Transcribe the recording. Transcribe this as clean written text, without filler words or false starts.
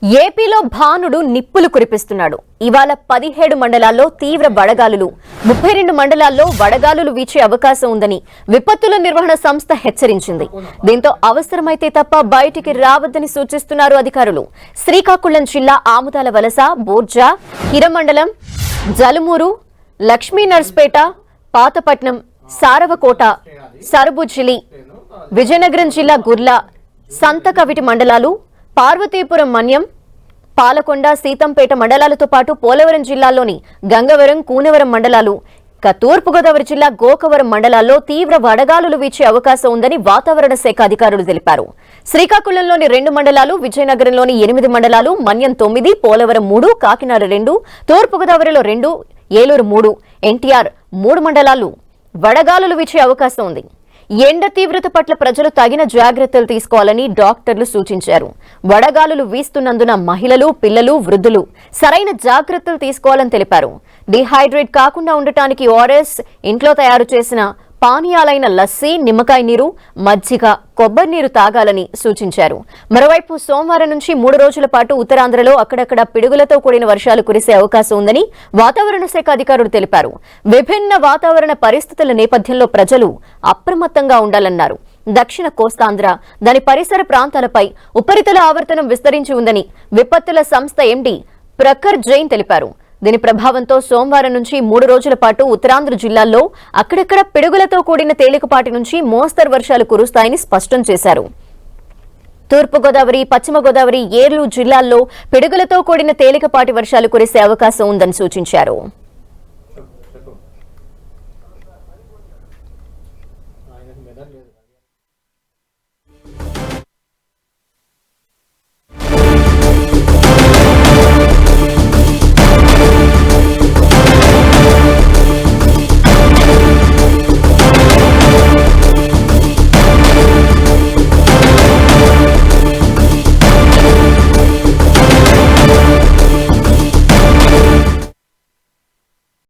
ఏపీలో భానుడు నిప్పులు కురిపిస్తున్నాడు. ఇవాళ 17 మండలాల్లో తీవ్ర వడగాలులు, 32 మండలాల్లో వడగాలులు వీచే అవకాశం ఉందని విపత్తుల నిర్వహణ సంస్థ హెచ్చరించింది. దీంతో అవసరమైతే తప్ప బయటికి రావద్దని సూచిస్తున్నారు అధికారులు. శ్రీకాకుళం జిల్లా ఆముదాల వలస, బోర్జా, హిరమండలం, జలుమూరు, లక్ష్మీనర్స్పేట, పాతపట్నం, సారవకోట, సరుబుజ్జిలి, విజయనగరం జిల్లా గుర్ల, సంతకవిటి మండలాలు, పార్వతీపురం, మన్యం, పాలకొండ, సీతంపేట మండలాలతో పాటు పోలవరం జిల్లాలోని గంగవరం, కూనవరం మండలాలు, తూర్పుగోదావరి జిల్లా గోకవరం మండలాల్లో తీవ్ర వడగాలులు వీచే అవకాశం ఉందని వాతావరణ శాఖ అధికారులు తెలిపారు. శ్రీకాకుళంలోని 2 మండలాలు, విజయనగరంలోని 8 మండలాలు, మన్యం 9, పోలవరం 3, కాకినాడ 2, తూర్పుగోదావరిలో 2, ఏలూరు 3, ఎన్టీఆర్ 3 మండలాలు వడగాలులు వీచే అవకాశం ఉంది. ఎండ తీవ్రత పట్ల ప్రజలు తగిన జాగ్రత్తలు తీసుకోవాలని డాక్టర్లు సూచించారు. వడగాలులు వీస్తున్నందున మహిళలు, పిల్లలు, వృద్ధులు సరైన జాగ్రత్తలు తీసుకోవాలని తెలిపారు. డిహైడ్రేట్ కాకుండా ఉండటానికి ఓఆర్ఎస్, ఇంట్లో తయారు చేసిన పానీయాలైన లస్సీ, నిమ్మకాయ నీరు, మజ్జిగ, కొబ్బరి నీరు తాగాలని సూచించారు. మరోవైపు సోమవారం నుంచి 3 రోజుల పాటు ఉత్తరాంధ్రలో అక్కడక్కడ పిడుగులతో కూడిన వర్షాలు కురిసే అవకాశం ఉందని వాతావరణ శాఖ అధికారులు తెలిపారు. విభిన్న వాతావరణ పరిస్థితుల నేపథ్యంలో ప్రజలు అప్రమత్తంగా ఉండాలన్నారు. దక్షిణ కోస్తాంధ్ర, దాని పరిసర ప్రాంతాలపై ఉపరితల ఆవర్తనం విస్తరించి ఉందని విపత్తుల సంస్థ ఎండీ ప్రఖర్ జైన్ తెలిపారు. దీని ప్రభావంతో సోమవారం నుంచి 3 రోజుల పాటు ఉత్తరాంధ్ర జిల్లాల్లో అక్కడక్కడ పిడుగులతో కూడిన తేలికపాటి నుంచి మోస్తరు వర్షాలు కురుస్తాయని స్పష్టం చేశారు. తూర్పుగోదావరి, పశ్చిమ గోదావరి, ఏలూరు జిల్లాల్లో పిడుగులతో కూడిన తేలికపాటి వర్షాలు కురిసే అవకాశం ఉందని సూచించారు.